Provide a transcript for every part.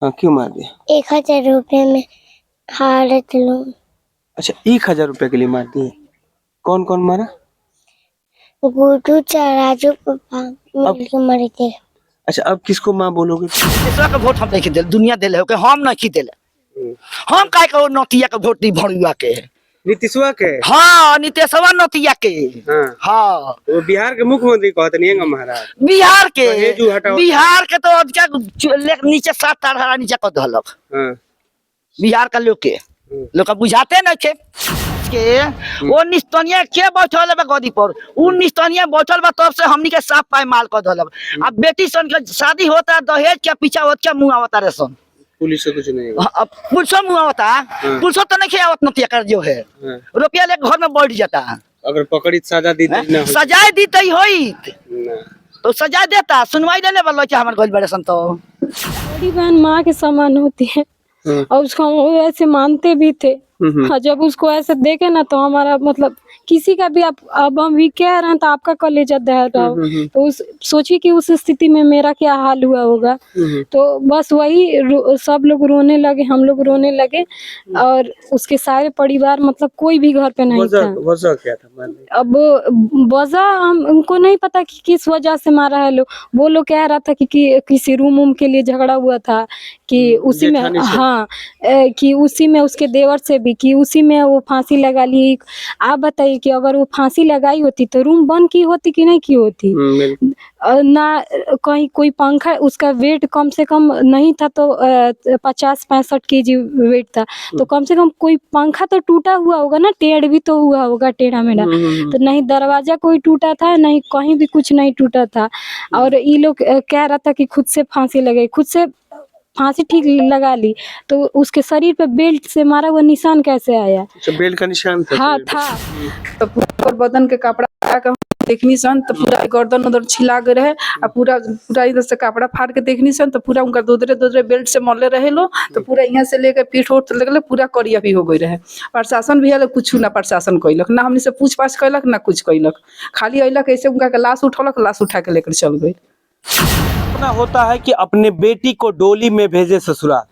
हाँ, क्यों मार दिया? 1000 रुपये में हालत लूं। अच्छा, 1000 रुपए के लिए मार दिए। कौन कौन मारा? गुड्डू राजू पापा मिलके मरे थे। अच्छा, अब किसको माँ बोलोगे? दूसरा का वोट हम नहीं दिल, दुनिया दिल है हम नहीं दिल। हम काय को नोटिया के वोट दी भरुआ के नीतीशवा के। हाँ, नीतीशवा नोटिया के। हाँ, वो बिहार के मुख्यमंत्री कहते नहीं है महाराज। बिहार के तो क्या नीचे 7 तारा नीचे कर दलक। बिहार का लोग का बुझाते न के वो निस्तनिया के बैठल है गदी पर, उ निस्तनिया बैठल बा तब से हमनी के साफ पाए माल कर दलक। अब बेटी सन के शादी होता है दहेज के पीछा होत के मुंह आवता रे सन। पुलिस से कुछ नहीं है। अब पुलिस मुंह आवता, पुलिस तो नहीं आवत नतिया कर जो है रुपया ले घर में बैठ जाता। अगर पकड़ी सजा दी ना, सजाए दी तई होइत तो सजा देता, सुनवाई ले वाला के हमर गल बड़े सन। तो बड़ी बहन माँ के समान होती है और उसको हम ऐसे मानते भी थे। जब उसको ऐसे देखे ना तो हमारा मतलब किसी का भी आप अब हम भी कह रहे हैं तो आपका कलेजा दह रहा हो, तो उस सोचिए कि उस स्थिति में मेरा क्या हाल हुआ होगा। तो बस वही सब लोग रोने लगे, हम लोग रोने लगे और उसके सारे परिवार मतलब कोई भी घर पे नहीं था। वजह क्या था? अब वजह हमको नहीं पता कि किस वजह से मारा है लोग। वो लोग कह रहा था कि किसी रूम के लिए झगड़ा हुआ था कि उसी में, हाँ कि उसी में उसके देवर से भी कि उसी में वो फांसी लगा ली। आप बताइए कि अगर वो फांसी लगाई होती तो रूम बंद की होती कि नहीं की होती? ना कहीं कोई पंखा, उसका वेट कम से कम नहीं था तो 50-65 kg वेट था, तो कम से कम कोई पंखा तो टूटा हुआ होगा ना, टेढ़ भी तो हुआ होगा, टेढ़ा मेढ़ा। तो नहीं दरवाजा कोई टूटा था, नहीं कहीं भी कुछ नहीं टूटा था। और ये लोग कह रहा था कि खुद से फांसी लगे, खुद से फांसी ठीक लगा ली तो उसके शरीर पे बेल्ट से मारा हुआ निशान कैसे आया? अच्छा, बेल्ट का निशान था? हाँ था। तो पूरा बदन के कपड़ा का देखनी सन तो पूरा गर्दन उधर छिला गए रहे और पूरा इधर से कपड़ा फाड़ के देखनी सन तो पूरा उनका दूसरे बेल्ट से मरले रहे लो, तो पूरा यहाँ से लेकर पीठ उठ लगल पूरा करिया भी हो गई रहे। प्रशासन भी आल, कुछ ना प्रशासन कैलक, ना हमने से पूछ पाछ कैलक ना कुछ कैलक, खाली अइलक ऐसे उनका लाश उठौलक, लाश उठा के लेकर चल गई। होता है कि अपने बेटी को डोली में भेजे ससुराल,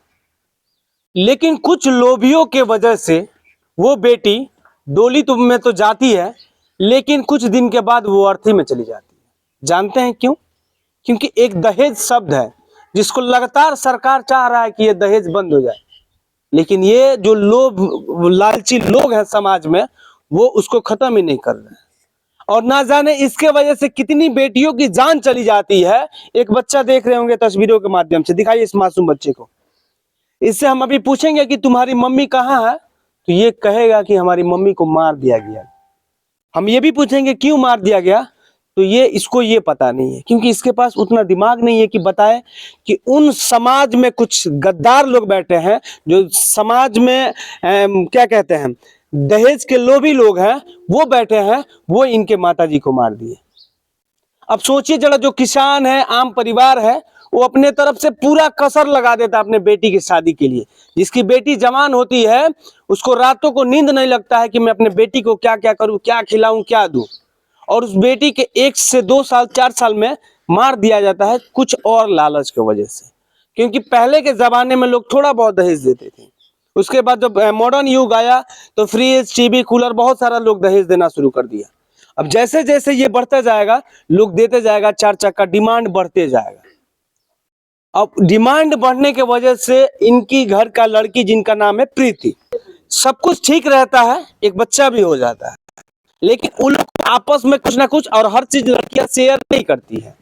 लेकिन कुछ लोभियों के वजह से वो बेटी डोली में तो जाती है लेकिन कुछ दिन के बाद वो अर्थी में चली जाती है। जानते हैं क्यों? क्योंकि एक दहेज शब्द है जिसको लगातार सरकार चाह रहा है कि ये दहेज बंद हो जाए, लेकिन ये जो लोभ लालची लोग हैं समाज में वो उसको खत्म ही नहीं कर रहे हैं। और ना जाने इसके वजह से कितनी बेटियों की जान चली जाती है। एक बच्चा देख रहे होंगे तस्वीरों के माध्यम से, दिखाइए इस मासूम बच्चे को। इससे हम अभी पूछेंगे कि तुम्हारी मम्मी कहाँ है, तो ये कहेगा कि हमारी मम्मी को मार दिया गया। हम ये भी पूछेंगे क्यों मार दिया गया, तो इसको ये पता नहीं है, क्योंकि इसके पास उतना दिमाग नहीं है कि बताए कि उन समाज में कुछ गद्दार लोग बैठे हैं जो समाज में क्या कहते हैं, दहेज के लोभी लोग हैं, वो बैठे हैं, वो इनके माताजी को मार दिए। अब सोचिए जरा, जो किसान है, आम परिवार है, वो अपने तरफ से पूरा कसर लगा देता अपने बेटी की शादी के लिए। जिसकी बेटी जवान होती है उसको रातों को नींद नहीं लगता है कि मैं अपने बेटी को क्या क्या करूं, क्या खिलाऊं, क्या दूं, और उस बेटी के 1 से 2 साल 4 साल में मार दिया जाता है कुछ और लालच की वजह से। क्योंकि पहले के जमाने में लोग थोड़ा बहुत दहेज देते थे, उसके बाद जब मॉडर्न युग आया तो फ्रिज, टीवी, कूलर बहुत सारा लोग दहेज देना शुरू कर दिया। अब जैसे जैसे ये बढ़ता जाएगा, लोग देते जाएगा, 4 चक्का डिमांड बढ़ते जाएगा। अब डिमांड बढ़ने के वजह से इनकी घर का लड़की जिनका नाम है प्रीति, सब कुछ ठीक रहता है, एक बच्चा भी हो जाता है, लेकिन उन लोग आपस में कुछ ना कुछ और हर चीज लड़कियां शेयर नहीं करती है।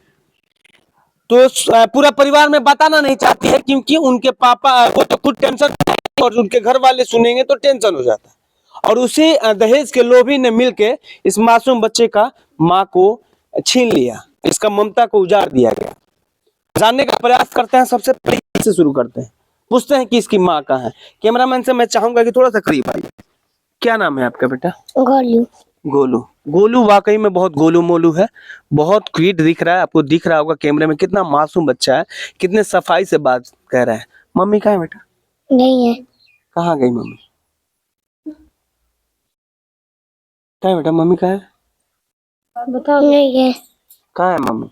तो पूरा परिवार में बताना नहीं चाहती है क्योंकि उनके पापा वो तो खुद टेंशन और उनके घर वाले सुनेंगे तो टेंशन हो जाता है। और उसी दहेज के लोभी ने मिलके इस मासूम बच्चे का माँ को छीन लिया, इसका ममता को उजाड़ दिया गया। जानने का प्रयास करते हैं, सबसे पहले से शुरू करते हैं, पूछते हैं कि इसकी माँ कहाँ है। कैमरामैन से मैं चाहूंगा कि थोड़ा सा करीब आइए। क्या नाम है आपका बेटा? गोलू। गोलू। गोलू वाकई में बहुत गोलू मोलू है, बहुत क्यूट दिख रहा है, आपको दिख रहा होगा कैमरे में कितना मासूम बच्चा है, कितने सफाई से बात कह रहा है। मम्मी कहाँ है बेटा? नहीं है। कहाँ गई मम्मी? कहाँ है बेटा, मम्मी कहाँ है? बताओ। नहीं है। कहाँ है मम्मी?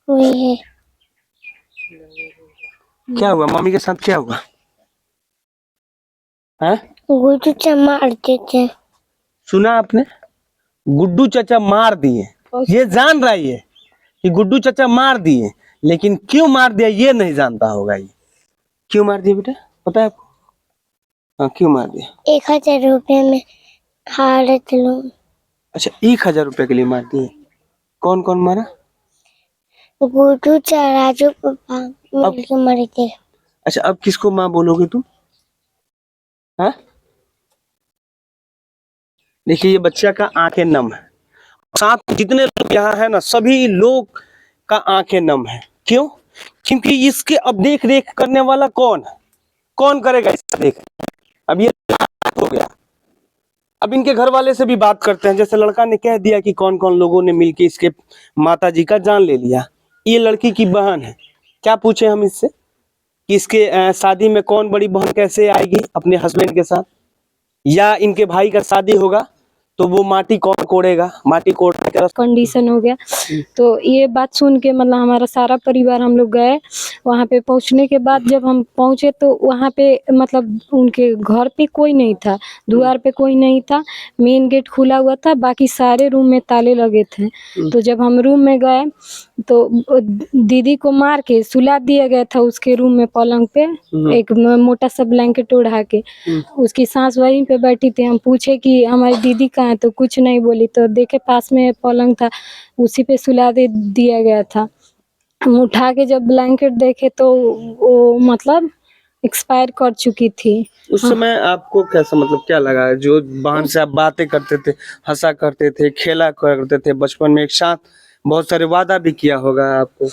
वही है। क्या हुआ मम्मी के साथ, क्या हुआ? हैं? गुड्डू चा मारते थे। सुना आपने? गुड्डू चाचा मार दिए। ये जान रहा है ये कि गुड्डू चाचा मार दिए, लेकिन क्यों मार दिया ये नहीं जानता होगा। ये क्यों मार दिया बेटा, पता है आपको? हाँ, क्यों मार दिया? 1000 रुपये में हारत लोन। अच्छा, 1000 रुपए के लिए मार दिए। कौन कौन मारा? गुड्डू चा राजू पापा मिलके मरे थे। अच्छा, अब किसको माँ बोलोगे तुम? हाँ, देखिए ये बच्चा का आंखें नम है, साथ में जितने लोग यहाँ है ना, सभी लोग का आंखें नम है। क्यों? क्योंकि इसके अब देख रेख करने वाला कौन है? कौन करेगा इसका देख? अब ये हो गया, अब इनके घर वाले से भी बात करते हैं। जैसे लड़का ने कह दिया कि कौन कौन लोगों ने मिलके इसके माताजी का जान ले लिया। ये लड़की की बहन है। क्या पूछे हम इससे कि इसके शादी में कौन बड़ी बहन कैसे आएगी अपने हस्बैंड के साथ, या इनके भाई का शादी होगा तो वो माटी कौन कोड़ेगा? माटी कोड़ने का कंडीशन हो गया। तो ये बात सुन के मतलब हमारा सारा परिवार हम लोग गए वहाँ पे। पहुँचने के बाद जब हम पहुँचे तो वहाँ पे मतलब उनके घर पे कोई नहीं था, द्वार पे कोई नहीं था, मेन गेट खुला हुआ था, बाकी सारे रूम में ताले लगे थे। तो जब हम रूम में गए तो दीदी को मार के सुला दिया गया था उसके रूम में पलंग पे, एक मोटा सा ब्लैंकेट ओढ़ा के। उसकी सास वहीं पे बैठी थी। हम पूछे कि हमारी दीदी कहाँ है, तो कुछ नहीं बोली। तो देखे पास में पलंग था, उसी पे सुला दे दिया गया था। हम उठा के जब ब्लैंकेट देखे तो वो मतलब एक्सपायर कर चुकी थी। उस समय आपको कैसा, मतलब क्या लगा? जो बहन से आप बातें करते थे, हंसा करते थे, खेला करते थे बचपन में, एक साथ बहुत सारे वादा भी किया होगा, आपको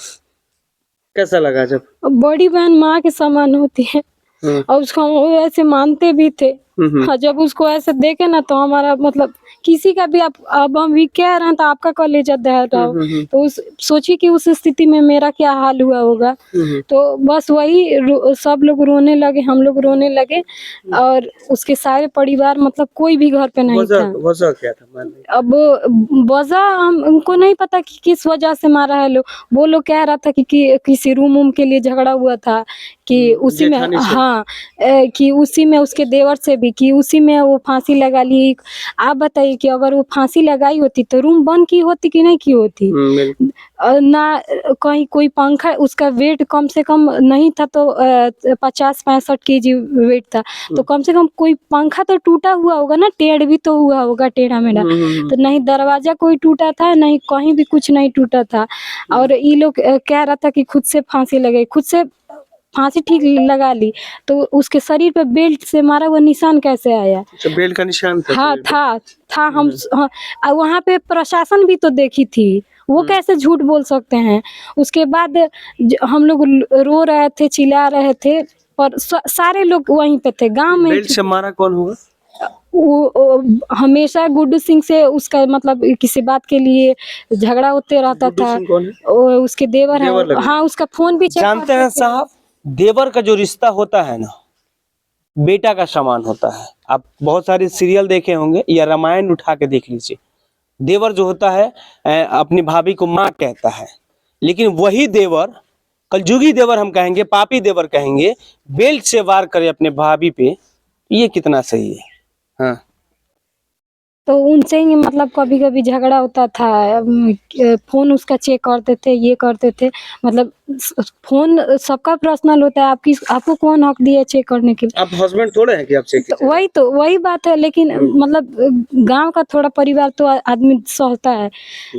कैसा लगा जब? बड़ी बहन माँ के समान होती है और उसको हम ऐसे मानते भी थे। हाँ, जब उसको ऐसे देखे ना तो हमारा मतलब किसी का भी, आप अब हम भी कह रहे हैं तो आपका कलेजा दह रहा हो, तो उस सोचिए कि उस स्थिति में मेरा क्या हाल हुआ होगा। तो बस वही सब लोग रोने लगे, हम लोग रोने लगे, और उसके सारे परिवार मतलब कोई भी घर पे नहीं था। वजह क्या था मारने? अब वजह हमको नहीं पता कि किस वजह से मारा है लोग। वो लोग कह रहा था कि किसी रूम के लिए झगड़ा हुआ था, कि उसी में, हाँ, कि उसी में उसके देवर से भी, कि उसी में वो फांसी लगा ली। आप बताइए कि अगर वो फांसी लगाई होती तो रूम बंद की होती कि नहीं की होती? ना कहीं कोई पंखा, उसका वेट कम से कम नहीं था तो 50-65 kg वेट था, तो कम से कम कोई पंखा तो टूटा हुआ होगा ना, टेढ़ भी तो हुआ होगा, टेढ़ा मेढ़ा। तो नहीं दरवाजा कोई टूटा था, नहीं कहीं भी कुछ नहीं टूटा था। और ये लोग कह रहा था कि खुद से फांसी लगाई, खुद से फांसी ठीक लगा ली, तो उसके शरीर पे बेल्ट से मारा हुआ निशान कैसे आया? अच्छा, बेल्ट का निशान था? हाँ, था। हम वहाँ पे प्रशासन भी तो देखी थी, वो कैसे झूठ बोल सकते हैं? उसके बाद हम लोग रो रहे थे, चिल्ला रहे थे, पर सारे लोग वहीं पे थे गांव में। बेल्ट से मारा कौन होगा? वो हमेशा गुड्डू सिंह से उसका मतलब किसी बात के लिए झगड़ा होते रहता था। उसके देवर है। हाँ, उसका फोन भी जानते हैं साहब, देवर का जो रिश्ता होता है ना, बेटा का समान होता है। आप बहुत सारे सीरियल देखे होंगे या रामायण उठा के देख लीजिए। देवर जो होता है अपनी भाभी को माँ कहता है, लेकिन वही देवर, कलजुगी देवर हम कहेंगे, पापी देवर कहेंगे, बेल्ट से वार करे अपने भाभी पे, ये कितना सही है? हाँ, तो उनसे ही मतलब कभी कभी झगड़ा होता था। फोन उसका चेक करते थे, ये करते थे, मतलब फोन सबका पर्सनल होता है। आपको कौन हक दिया चेक करने के लिए? आप हस्बैंड थोड़े हैं कि आप चेक कीजिए? तो वही बात है। लेकिन मतलब गांव का थोड़ा परिवार तो आदमी सहता है,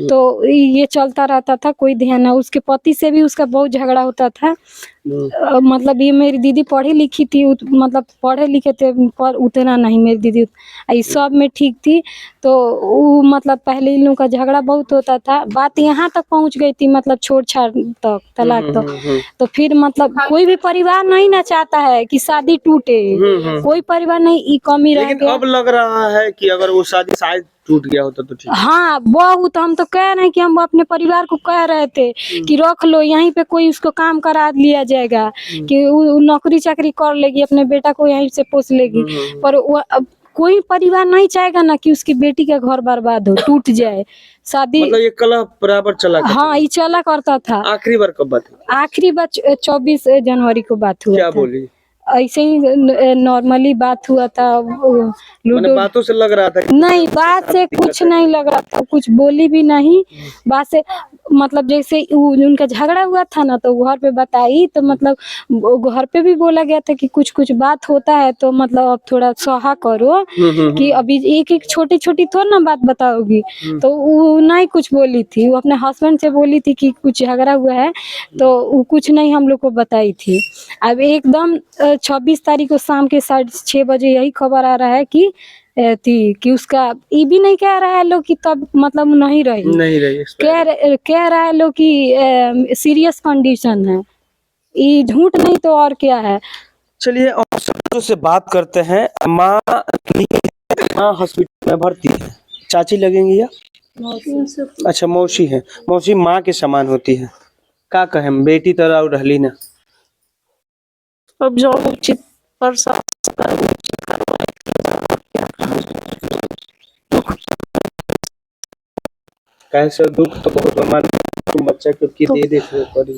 तो ये चलता रहता था, कोई ध्यान ना। उसके पति से भी उसका बहुत झगड़ा होता था। मतलब ये मेरी दीदी पढ़ी लिखी थी, मतलब पढ़े लिखे थे, पर उतना नहीं मेरी दीदी, इस सब में ठीक थी। तो वो मतलब पहले इन लोगों का झगड़ा बहुत होता था, बात यहाँ तक पहुँच गई थी, मतलब छोड़ छाड़ तक, तलाक तक। तो फिर मतलब कोई भी परिवार नहीं ना चाहता है कि शादी टूटे, कोई परिवार नहीं, ई कमी रह लेकिन गया। अब लग रहा है कि अगर वो शादी शायद टूट गया होता तो ठीक। हाँ, बहुत। हम तो कह रहे हैं कि हम अपने परिवार को कह रहे थे कि रख लो, यहीं पे कोई उसको काम करा लिया जाएगा, कि वो नौकरी चाकरी कर लेगी, अपने बेटा को यहीं से पोस लेगी। पर वो अब कोई परिवार नहीं चाहेगा ना कि उसकी बेटी का घर बर्बाद हो, टूट जाए। शादी मतलब ये कलह बराबर चला करता हाँ, ये चला करता था। था। आखिरी बार कब बात हुई? आखिरी बार 24 जनवरी को बात हुआ क्या था। बोली? ऐसे ही नॉर्मली बात हुआ था। मैंने लूडो बातों से लग रहा था कि नहीं, बात से कुछ नहीं लग रहा था, कुछ बोली भी नहीं। बात से मतलब जैसे उनका झगड़ा हुआ था ना, तो घर पे बताई, तो मतलब घर पे भी बोला गया था कि कुछ कुछ बात होता है, तो मतलब अब थोड़ा सहा करो कि अभी एक एक छोटी छोटी थोड़ा ना बात बताओगी। तो वो नहीं कुछ बोली थी, वो अपने हस्बैंड से बोली थी कि कुछ झगड़ा हुआ है, तो वो कुछ नहीं हम लोग को बताई थी। अब एकदम 26 तारीख को शाम के 6:30 बजे यही खबर आ रहा है कि थी कि उसका ये भी नहीं कह रहा है लोग कि तब मतलब नहीं रही, कह रहा है लोग कि सीरियस कंडीशन है। ये झूठ नहीं तो और क्या है। चलिए और से बात करते हैं। माँ हॉस्पिटल में भर्ती है, चाची लगेंगी या अच्छा मौसी है। मौसी माँ के समान होती है। का कहें बेटी तरह रहली ना। अब जो उचित प्रशासन कैसे दुख तो बहुत हमारे बच्चा क्योंकि दे देते पड़ी।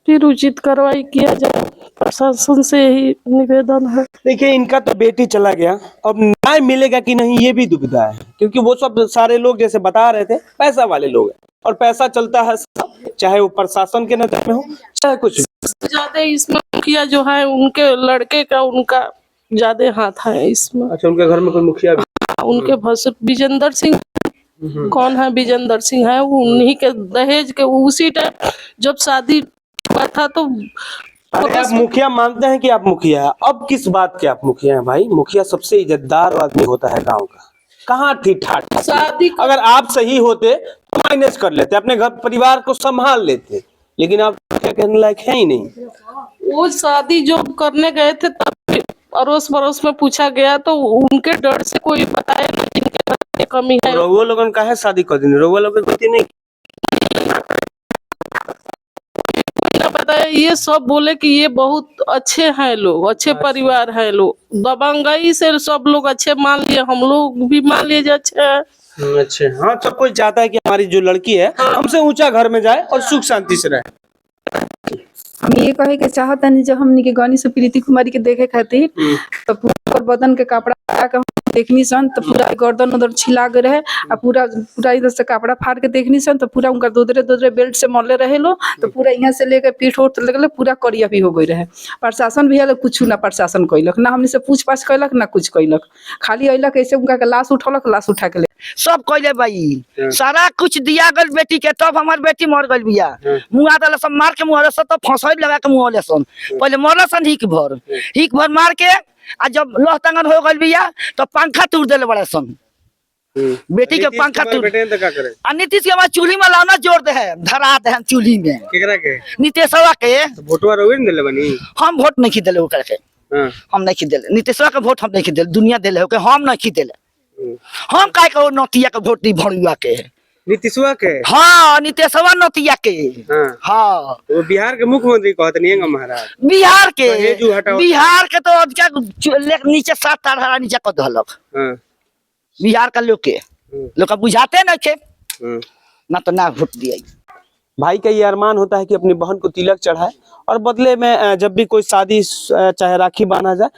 फिर उचित कार्रवाई किया जाए, प्रशासन से ही निवेदन है। देखिए इनका तो बेटी चला गया, अब न्याय मिलेगा कि नहीं ये भी दुविधा है, क्योंकि वो सब सारे लोग जैसे बता रहे थे पैसा वाले लोग हैं, और पैसा चलता है चाहे वो प्रशासन के नजर में हो चाहे कुछ। ज्यादा इसमें मुखिया जो है उनके लड़के का, उनका ज्यादा हाथ है इसमें। अच्छा उनके घर में कोई मुखिया भी? उनके भसुर विजेंद्र सिंह, कौन है विजेंद्र सिंह है, वो उन्हीं के दहेज के उसी टाइम जब शादी हुआ था तो आप मुखिया मानते हैं कि आप मुखिया है, अब किस बात के आप मुखिया हैं भाई? मुखिया सबसे इज्जतदार आदमी होता है गांव का। कहाँ थी ठाठ शादी अगर आप सही होते तो मैनेज कर लेते, अपने घर परिवार को संभाल लेते, लेकिन आप क्या कहने लायक है ही नहीं। वो शादी जो करने गए थे तब अड़ोस पड़ोस में पूछा गया तो उनके डर से कोई बताया ना जिनके घर में कमी है। रउआ लोगन का है शादी कर दिन, रउआ लोगन को नहीं बताया। ये सब बोले कि ये बहुत अच्छे हैं लोग, अच्छे परिवार हैं लोग, दबंगई से सब लोग अच्छे मान लिए, हम लोग भी मान लिए अच्छे हैं। अच्छा हाँ, सब कोई चाहता है कि हमारी जो लड़की है हमसे ऊंचा घर में जाए और सुख शांति से रहे। हम ये कहे के चाहता नहीं, जब हमनी के गानी से प्रीति कुमारी के देखे खातिर तो पूरा बदन के कपड़ा के देखनी सन, तो पूरा गर्दन उधर छिला गए रहे, और पूरा इधर से कपड़ा फाड़ के देखनी सन, तो पूरा उनका दोदरे बेल्ट से मल्ले रहे लो, तो पूरा यहाँ से लेके पीठ उठ लगल पूरा करिया भी हो गई रहे। प्रशासन भी अलग कुछ ना प्रशासन कैलक ना, हमने से पूछ पाछ कैलक ना कुछ कैलक, खाली अइलक ऐसे उनका के लाश उठौलक, लाश उठा के सब कहले भाई सारा कुछ दिया गल बेटी के, तब हमार बेटी मर गई बिया। मुँह दल सब मार के मुँह सब, तो फंसई लगा के मुँह सन, पहले मरल सन हिक भर मार के, आ जब लह तंगन हो गई बिया तो पंखा तोड़ दिले बड़ा सन। बेटी के पंखा तोड़, नीतीश के हमारे चूल्ही में लाना जोड़ दे है, धरा दे हम चूल्ही में। नीतीशवा के हम वोट नहीं दिले ओकरा के, हम नहीं दिले नीतीशवा के वोट, हम नहीं दिले, दुनिया दिले होके हम नहीं दिले। हम काहे को नोतिया के वोट दी भरुआ के, नीतीशवा के? हाँ नितेशवा नोतिया के। हाँ वो बिहार के मुख्यमंत्री कहते नहीं है महाराज, बिहार के तो अब क्या नीचे 7 हरा नीचे कर दलक। बिहार का लोग के लोग बुझाते ना थे ना, तो ना वोट दिया। भाई का ये अरमान होता है कि अपनी बहन को तिलक चढ़ाए, और बदले में जब भी कोई शादी चाहे राखी बांधा जाए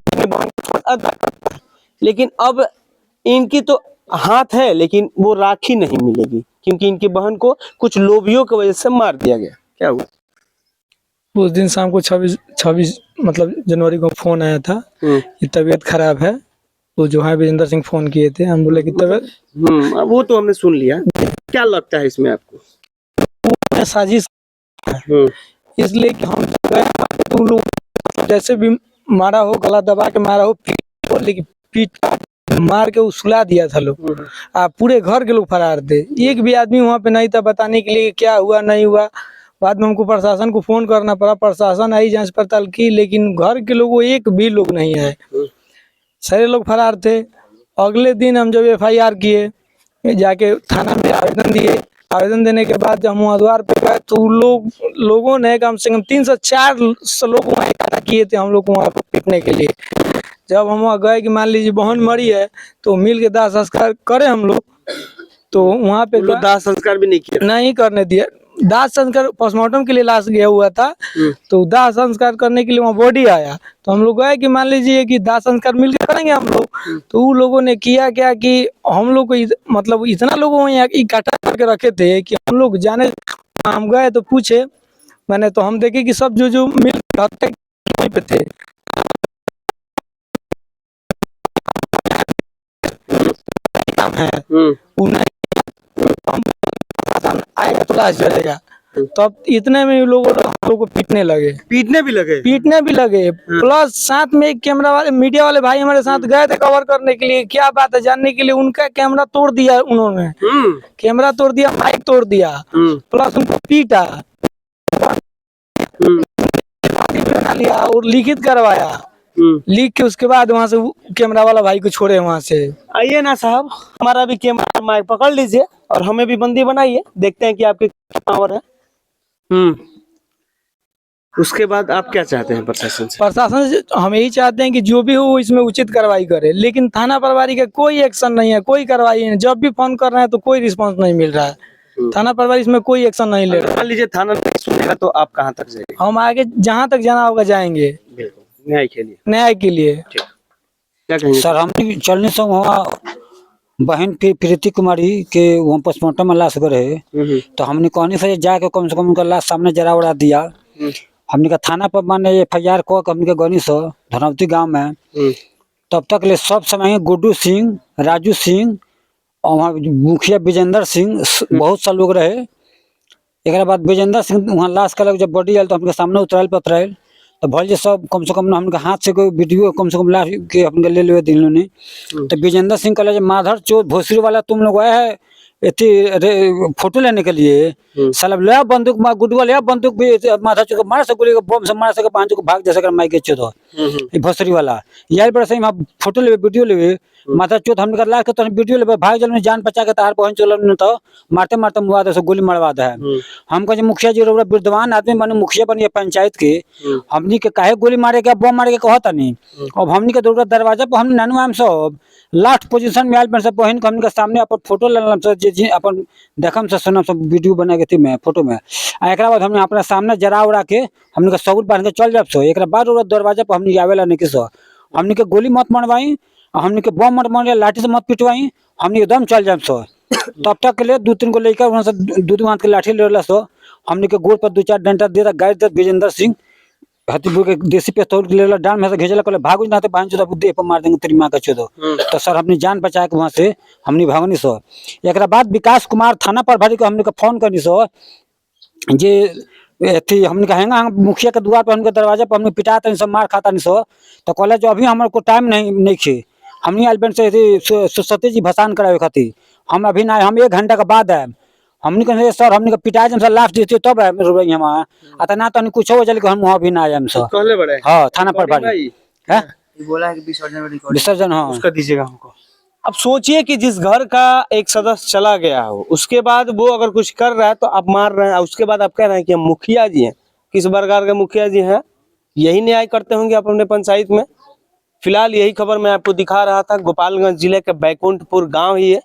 अपनी बहन को, लेकिन अब इनकी तो हाथ है लेकिन वो राखी नहीं मिलेगी, क्योंकि इनकी बहन को कुछ लोभियों की वजह से मार दिया गया। क्या हुआ? उस दिन शाम को 26 मतलब जनवरी को फोन आया था कि तबीयत खराब है, तो जो है विजेंद्र सिंह फोन किए थे, हम बोले कि तबीयत वो तो हमने सुन लिया। क्या लगता है इसमें आपको? साजिश इसलिए कि हम तुम लोग जैसे भी मारा हो, गला दबा के मारा हो, लेकिन पीठ मार के सुला दिया था लोग, पूरे घर के लोग फरार थे, एक भी आदमी वहाँ पे नहीं था बताने के लिए क्या हुआ नहीं हुआ। बाद में हमको प्रशासन को फोन करना पड़ा, प्रशासन आई जांच पड़ताल की, लेकिन घर के लोग एक भी लोग नहीं आए, सारे लोग फरार थे। अगले दिन हम जब FIR किए, जाके थाना में आवेदन दिए, आवेदन देने के बाद जब हम वहाँ द्वार पे गए तो लोगों ने कम से कम 3 से 4 लोग वहाँ इकट्ठा किए थे हम लोग को वहाँ पीटने के लिए। जब हम वहाँ गए कि मान लीजिए बहन मरी है तो मिल के दाह संस्कार करे हम लोग, तो वहाँ पे लोग दाह संस्कार भी नहीं किया? नहीं करने दिया। दाह संस्कार पोस्टमार्टम के लिए लाश गया हुआ था, तो दाह संस्कार करने के लिए वहाँ बॉडी आया, तो हम लोग गए कि मान लीजिए कि दाह संस्कार मिलकर करेंगे हम लोग, तो उन लोगों ने किया क्या कि हम लोग को मतलब इतना लोगों को यहाँ इकट्ठा करके रखे थे कि हम लोग जाने, हम गए तो पूछे मैंने, तो हम देखे कि सब जो मिल पे थे। आएगा तो लाश चलेगा, तब इतने में लोगों को पीटने लगे। पीटने भी लगे? प्लस साथ में एक कैमरा वाले मीडिया वाले भाई हमारे साथ गए थे कवर करने के लिए, क्या बात है जानने के लिए, उनका कैमरा तोड़ दिया उन्होंने। कैमरा तोड़ दिया, माइक तोड़ दिया, प्लस उनको पीटा लिया और लिखित करवाया। लिख के उसके बाद वहाँ से कैमरा वाला भाई को छोड़े वहाँ से। आइए ना साहब, हमारा भी कैमरा माइक पकड़ लीजिए और हमें भी बंदी बनाइए, देखते हैं कि आपके पावर है। उसके बाद आप क्या चाहते हैं प्रशासन से? प्रशासन से हम यही चाहते हैं कि जो भी हो इसमें उचित कार्रवाई करे, लेकिन थाना प्रभारी का कोई एक्शन नहीं है, कोई कार्रवाई नहीं। जब भी फोन कर रहे हैं तो कोई रिस्पांस नहीं मिल रहा है। थाना प्रभारी इसमें कोई एक्शन नहीं ले रहा। मान लीजिए थाना नहीं सुनेगा तो आप कहाँ तक जाएंगे? हम आगे जहाँ तक जाना होगा जाएंगे, न्याय के लिए। न्याय के लिए। क्या कहेंगे सर? हमने चलने से वहाँ बहन प्रीति कुमारी के वहाँ पोस्टमार्टम में लाश गए, तो हमने कहने से जाके कम से कम उनका लाश सामने जरा उड़ा दिया। हमने का थाना पर माने FIR को हमने के गनी से धनौती गांव में, तब तक ले सब समय गुड्डू सिंह, राजू सिंह और वहाँ मुखिया विजेंद्र सिंह बहुत सा लोग रहे। एक बाद विजेंद्र सिंह वहाँ लाश का जब बॉडी आयल तो हमके सामने उतरायल तो भले सब कम से कम हमके हाथ से कोई वीडियो कम से कम लाश के हमके ले ले दिन ने। तो विजेंद्र सिंह कहला माधर चोर भोसरी वाला तुम लोग आए है फोटो लेने के लिए, साला ले बंदूक गुडवा ले बंदूक भी माथा चुके मार सको बम से मार सके पांच को भाग जैसे माइक के चो भोसरी वाला यार बड़ा सही फोटो ले वीडियो ले माथा चोत हमने कर लाख तो वीडियो ले भाग जल जान बचा के तार पहुंच चल तो मारते मारते मुआ दे गोली मरवा दे। हम कहे मुखिया जी विद्वान आदमी बने मुखिया बनिए पंचायत के, हमनी के काहे गोली मारे के बम मारे के कहता नहीं। अब हमनी के दुर्गा दरवाजा पर हमने नानू आम सब लास्ट पोजीशन में आयल सब बहन हमने के सामने अपन फोटो लेलम जे अपन देखम से सुनम सब वीडियो बना के थी में फोटो में। एक बाद हमने अपना सामने जरा उड़ा के हमने के सबूत बांध के चल जाब सो। एक बाद दरवाजा पर हमने आवेला नहीं किसो हमने के गोली मत मरवाई, हमने के बम मत मारे, लाठी से मत पिटवाई, हमने एकदम चल जाब सो। तब तक के लिए 2-3 को लेकर वहां से दूध हाथ के लाठी ले सो हमने के गोड़ पर 2-4 डंडा दे गाड़ी दे विजेंद्र सिंह हतीपुर के देसी पिस्तौल ले डांड में से घेजला कहले भागो ना तो बांध चोदा देह पर मार देंगे तेरी माँ का चोदो। तो सर हमने जान बचा के वहां से हमने भागनी सो। एक बाद विकास कुमार थाना प्रभारी को हमने का फोन करनी सो जे थी हमने कहेंगे मुखिया के द्वार पर हमने दरवाजा पर हमने पिटा तनी सब मार खाता नहीं सो। तो कहले जो अभी हमारे को टाइम नहीं खे हमने आलबेंट से सत्य जी भसान करावे खातिर हम अभी ना हम 1 घंटा के बाद आए। हमने कहे सर हमने का पिटाई जब लास्ट देते तब हम आता ना तो कुछ हो चल के हम वहाँ भी ना आए हम सर कहले बड़े हाँ थाना प्रभारी है बोला है कि विसर्जन हाँ उसका दीजिएगा हमको। अब सोचिए कि जिस घर का एक सदस्य चला गया हो उसके बाद वो अगर कुछ कर रहा है तो आप मार रहे हैं, उसके बाद आप कह रहे हैं कि हम मुखिया जी हैं। किस प्रकार के मुखिया जी हैं? यही न्याय करते होंगे आप अपने पंचायत में। फिलहाल यही खबर मैं आपको दिखा रहा था, गोपालगंज जिले के बैकुंठपुर गांव ही है